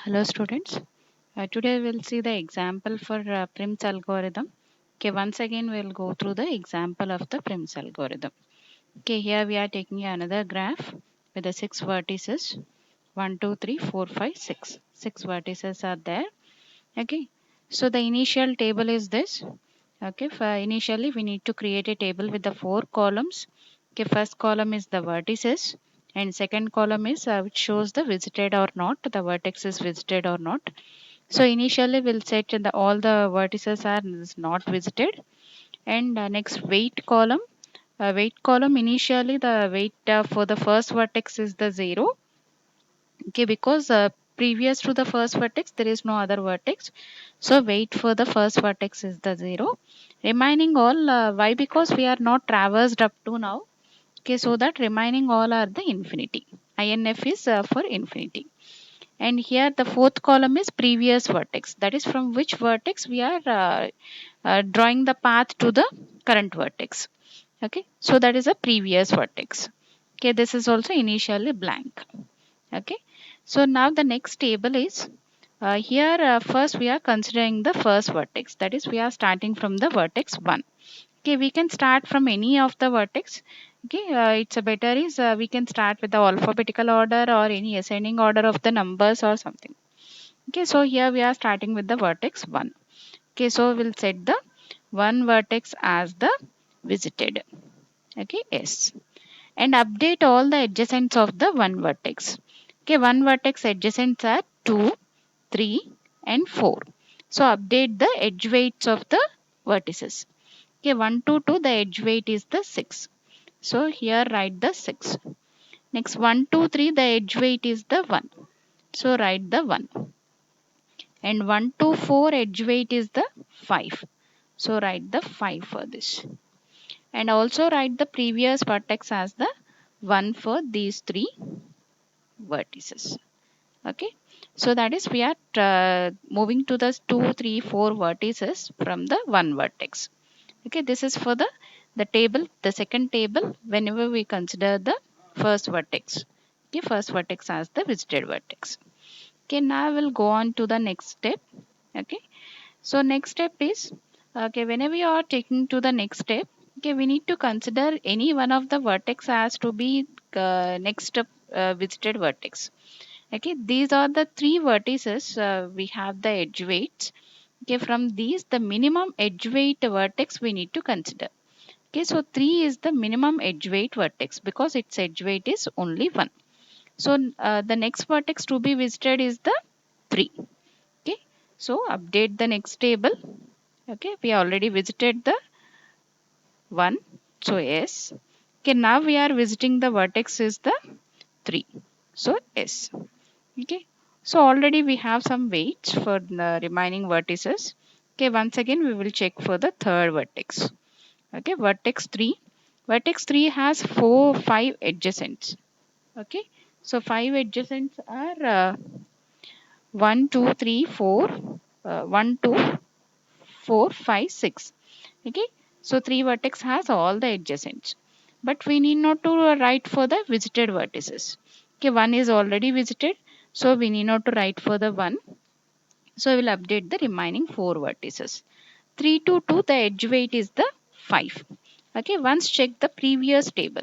Hello students. Today we'll see the example for Prim's algorithm. Okay, once again we'll go through the example of the Prim's algorithm. Okay, here we are taking another graph with the 6 vertices. 1, 2, 3, 4, 5, 6. 6 vertices are there. Okay, so the initial table is this. Okay, for initially we need to create a table with the 4 columns. Okay, first column is the vertices and second column is which shows the visited or not, the vertex is visited or not. So initially we'll set all the vertices are is not visited, and next weight column. Weight column, initially the weight for the first vertex is the 0. Okay, because previous to the first vertex there is no other vertex, so weight for the first vertex is the 0. Remaining all, why? Because we are not traversed up to now. Okay, so that remaining all are the infinity. INF is for infinity. And here the fourth column is previous vertex, that is from which vertex we are drawing the path to the current vertex. Okay, so that is a previous vertex. Okay, this is also initially blank. Okay, so now the next table is here first we are considering the first vertex, that is we are starting from the vertex 1. Okay, we can start from any of the vertex. Okay, it's a better is we can start with the alphabetical order or any ascending order of the numbers or something. Okay, so here we are starting with the vertex 1. Okay, so we'll set the one vertex as the visited. Okay, S, and update all the adjacents of the one vertex. Okay, one vertex adjacents are 2, 3 and 4. So update the edge weights of the vertices. Okay, 1 to 2 the edge weight is the 6. So here write the 6. Next 1 to 3 the edge weight is the 1. So write the 1. And 1 to 4 edge weight is the 5. So write the 5 for this. And also write the previous vertex as the 1 for these 3 vertices. Okay, so that is we are moving to the 2, 3, 4 vertices from the one vertex. Okay, this is for the table, the second table whenever we consider the first vertex. Okay, first vertex as the visited vertex. Okay, now we'll go on to the next step. Okay, so next step is, okay, whenever you are taking to the next step, okay, we need to consider any one of the vertex as to be next visited vertex. Okay, these are the 3 vertices. We have the edge weights. Okay, from these the minimum edge weight vertex we need to consider. Okay, so 3 is the minimum edge weight vertex because its edge weight is only 1. So the next vertex to be visited is the 3. Okay, so update the next table. Okay, we already visited the 1. So S. Okay, now we are visiting the vertex is the 3. So S. Okay, so already we have some weights for the remaining vertices. Okay, once again we will check for the third vertex. Okay, vertex 3. Vertex 3 has 5 adjacents. Okay, so 5 adjacents are 1, 2, 3, 4, 1, 2, 4, 5, 6. Okay, so 3 vertex has all the adjacents. But we need not to write for the visited vertices. Okay, 1 is already visited. So we need not to write for the 1. So we will update the remaining 4 vertices. 3 to 2, the edge weight is the 5. Okay, once check the previous table.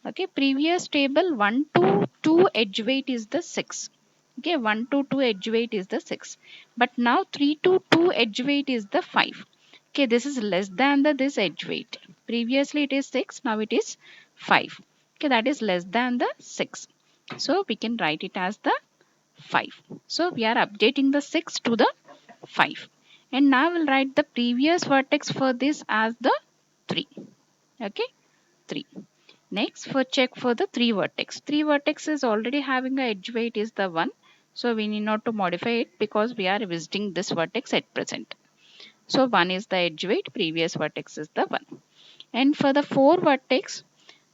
Okay, previous table 1 to 2 edge weight is the 6. Okay, 1 to 2 edge weight is the 6. But now 3 to 2 edge weight is the 5. Okay, this is less than this edge weight. Previously it is 6, now it is 5. Okay, that is less than the 6. So we can write it as the 5. So we are updating the 6 to the 5. And now we'll write the previous vertex for this as the 3. Okay, 3. Next, for check for the 3 vertex. 3 vertex is already having a edge weight is the 1. So we need not to modify it because we are visiting this vertex at present. So 1 is the edge weight, previous vertex is the 1. And for the 4 vertex,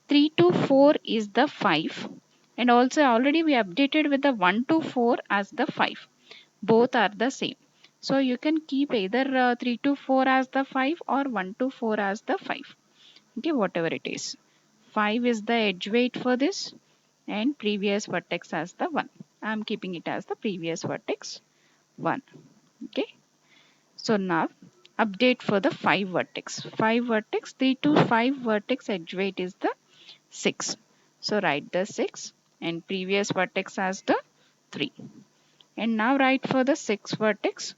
3 to 4 is the 5. And also already we updated with the 1 to 4 as the 5. Both are the same. So you can keep either 3 to 4 as the 5 or 1 to 4 as the 5. Okay, whatever it is. 5 is the edge weight for this and previous vertex as the 1. I'm keeping it as the previous vertex 1. Okay. So now update for the 5 vertex. 5 vertex, 3 to 5 vertex edge weight is the 6. So write the 6 and previous vertex as the 3. And now write for the 6 vertex.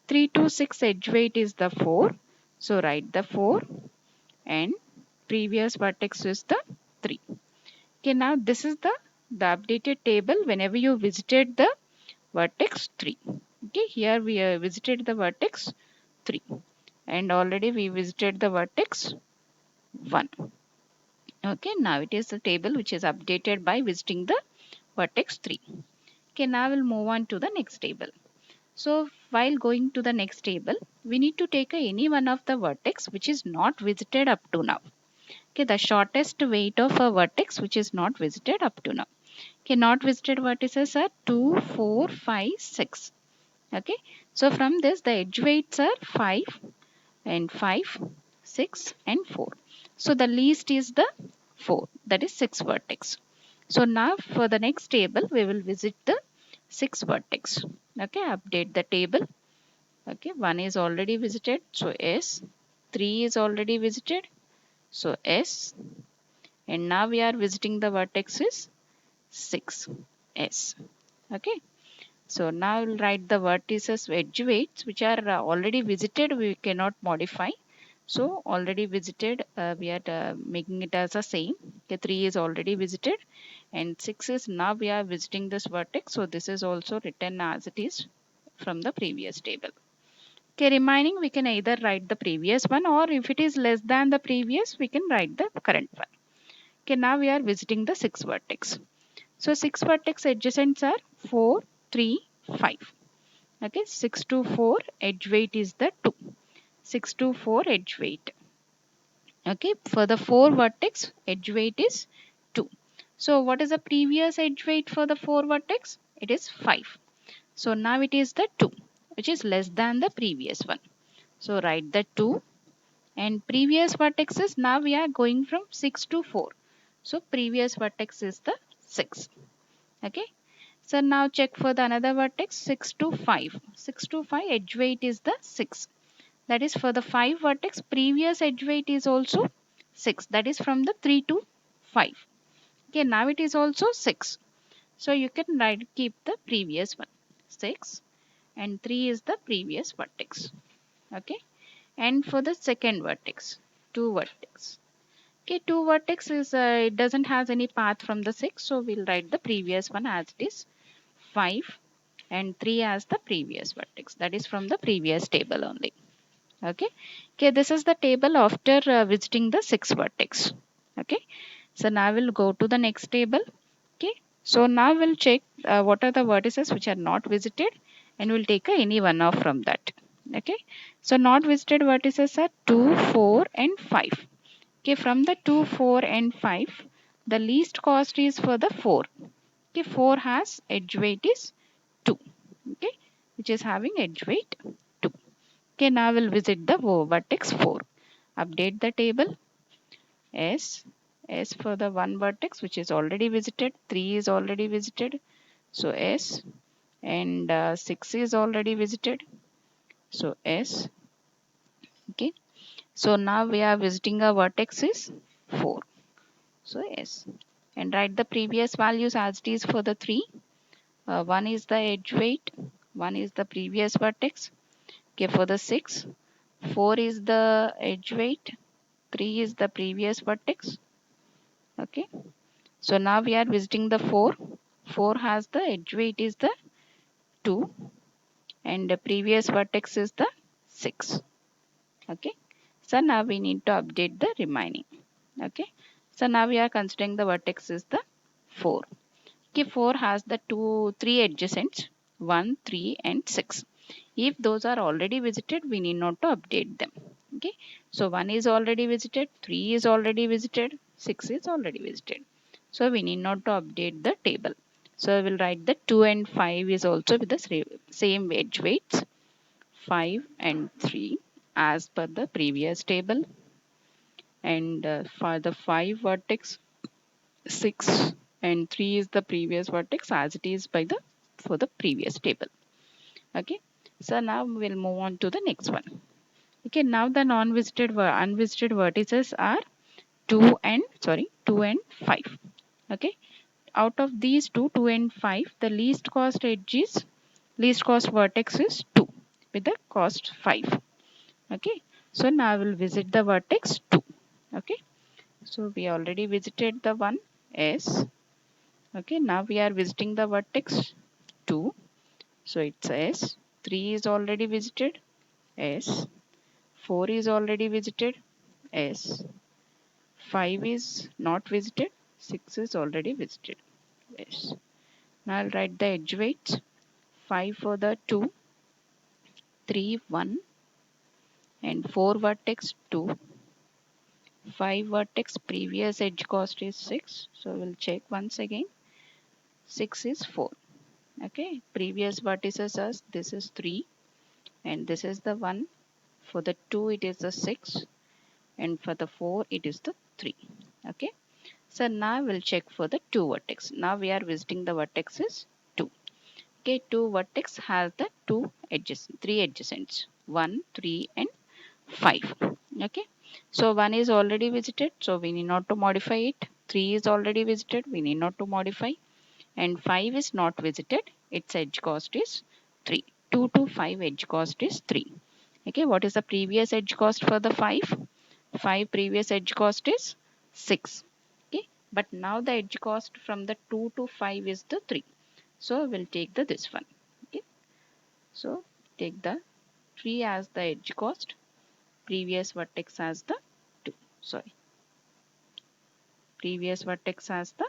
3 to 6 edge weight is the 4. So write the 4 and previous vertex is the 3. Okay, now this is the updated table whenever you visited the vertex 3. Okay, here we visited the vertex 3 and already we visited the vertex 1. Okay, now it is the table which is updated by visiting the vertex 3. Okay, now we'll move on to the next table. So while going to the next table, we need to take any one of the vertex which is not visited up to now. Okay, the shortest weight of a vertex which is not visited up to now. Okay, not visited vertices are 2, 4, 5, 6. Okay, so from this the edge weights are 5 and 5, 6 and 4. So the least is the 4, that is 6 vertex. So now for the next table we will visit the 6 vertex. Okay, update the table. Okay, 1 is already visited, so S. 3 is already visited, so S. And now we are visiting the vertexes 6, S. Okay, so now we'll write the vertices edge weights which are already visited, we cannot modify. So already visited, we are making it as a same. Okay, 3 is already visited and 6 is now we are visiting this vertex. So this is also written as it is from the previous table. Okay, remaining we can either write the previous one or if it is less than the previous, we can write the current one. Okay, now we are visiting the 6 vertex. So 6 vertex adjacents are 4, 3, 5. Okay, 6 to 4 edge weight is the 2. 6 to 4 edge weight. Okay, for the 4 vertex edge weight is 2. So what is the previous edge weight for the 4 vertex? It is 5. So now it is the 2 which is less than the previous one. So write the 2 and previous vertexes, now we are going from 6 to 4. So previous vertex is the 6. Okay. So now check for the another vertex 6 to 5. 6 to 5 edge weight is the 6. That is for the 5 vertex previous edge weight is also 6. That is from the 3 to 5. Okay, now it is also 6. So you can write keep the previous one 6 and 3 is the previous vertex. Okay, and for the second vertex 2 vertex. Okay, 2 vertex is it doesn't has any path from the 6, so we'll write the previous one as it is 5 and 3 as the previous vertex, that is from the previous table only. Okay, okay, this is the table after visiting the 6 vertex. Okay, so now we'll go to the next table. Okay, so now we'll check what are the vertices which are not visited and we'll take any one off from that. Okay, so not visited vertices are 2, 4 and 5. Okay, from the 2, 4 and 5, the least cost is for the 4. Okay, 4 has edge weight is 2. Okay, which is having edge weight 2. Okay, now we'll visit the vertex 4. Update the table. S. S for the 1 vertex which is already visited. 3 is already visited. So S. And 6 is already visited. So S. Okay. So now we are visiting a vertex is 4. So S. And write the previous values as it is for the 3. 1 is the edge weight. 1 is the previous vertex. Okay, for the 6. 4 is the edge weight. 3 is the previous vertex. Okay, so now we are visiting the 4. 4 has the edge weight is the 2 and the previous vertex is the 6. Okay, so now we need to update the remaining. Okay, so now we are considering the vertex is the 4. Okay, 4 has the 3 adjacents 1, 3 and 6. If those are already visited, we need not to update them. Okay, so 1 is already visited, 3 is already visited, 6 is already visited. So we need not to update the table. So we will write the 2 and 5 is also with the same edge weights 5 and 3 as per the previous table. And for the 5 vertex 6 and 3 is the previous vertex as it is by the for the previous table. Okay, so now we'll move on to the next one. Okay, now the unvisited vertices are 2 and 5. Okay, out of these 2 and 5, the least cost vertex is 2 with the cost 5. Okay, so now I will visit the vertex 2. Okay, so we already visited the one S. Okay, now we are visiting the vertex 2. So it says 3 is already visited S, 4 is already visited S, 5 is not visited, 6 is already visited S. Now I'll write the edge weights. 5 for the 2, 3, 1 and 4 vertex 2. 5 vertex previous edge cost is 6. So we'll check once again. 6 is 4. Okay, previous vertices are this is 3 and this is the 1. For the 2 it is the 6 and for the 4 it is the 3. Okay, so now we'll check for the 2 vertex. Now we are visiting the vertexes 2. Okay, 2 vertex has the 3 adjacents 1, 3 and 5. Okay, so 1 is already visited, so we need not to modify it. 3 is already visited, we need not to modify, and 5 is not visited, its edge cost is 3. 2 to 5 edge cost is 3. Okay, what is the previous edge cost for the 5? 5 previous edge cost is 6. Okay, but now the edge cost from the 2 to 5 is the 3. So we'll take this one. Okay, so take the 3 as the edge cost, previous vertex as the 2. Previous vertex as the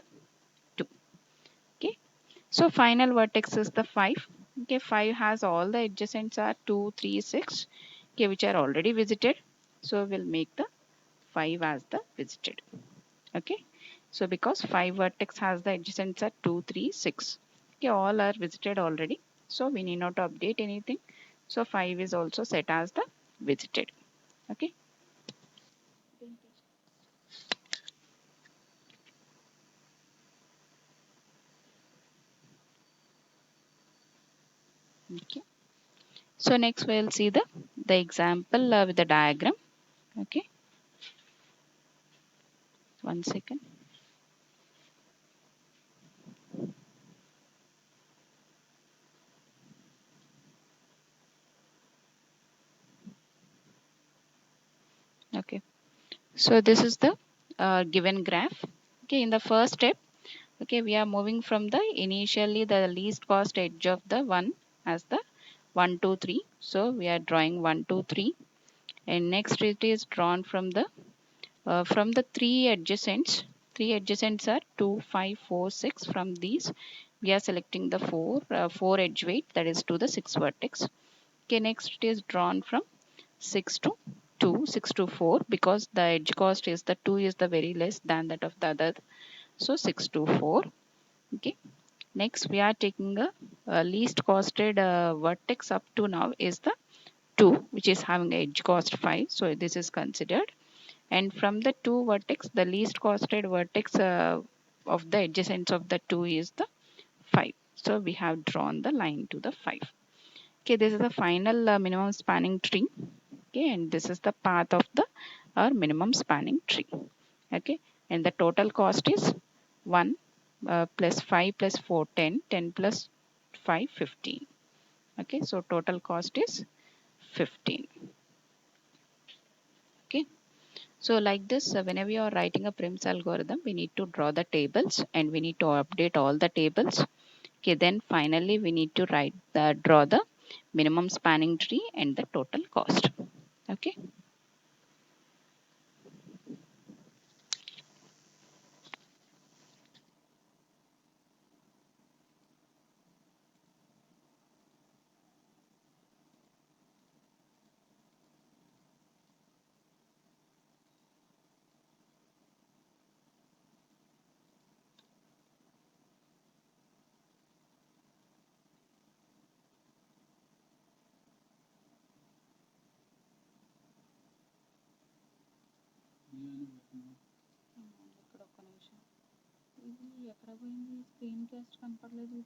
2. Okay, so final vertex is the 5. Okay, 5 has all the adjacents are 2, 3, 6. Okay, which are already visited. So we'll make the 5 as the visited. Okay, so because 5 vertex has the adjacents are 2, 3, 6. Okay, all are visited already. So we need not to update anything. So 5 is also set as the visited. Okay. Okay. So next we'll see the example with the diagram. Okay. One second. Okay. So this is the given graph. Okay. In the first step, okay, we are moving from the initially the least cost edge of the one as the 1, 2, 3. So we are drawing 1, 2, 3, and next it is drawn from the three adjacents. Three adjacents are 2, 5, 4, 6. From these, we are selecting the 4 edge weight, that is to the 6 vertex. Okay, next it is drawn from 6 to 2, 6 to 4, because the edge cost is the 2 is the very less than that of the other. So 6 to 4. Okay. Next, we are taking a least costed vertex up to now is the 2, which is having edge cost 5. So this is considered. And from the 2 vertex, the least costed vertex of the adjacents of the 2 is the 5. So we have drawn the line to the 5. Okay, this is the final minimum spanning tree. Okay, and this is the path of the our minimum spanning tree. Okay, and the total cost is 1 plus 5 plus 4, 10, 10 plus 5, 15. Okay, so total cost is 15. Okay, so like this, whenever you are writing a Prim's algorithm, we need to draw the tables and we need to update all the tables. Okay, then finally we need to draw the minimum spanning tree and the total cost. Okay. ఇక్కడ ఒక్క నిమిషం ఇది ఎక్కడ పోయింది screen cost కనపడలేదు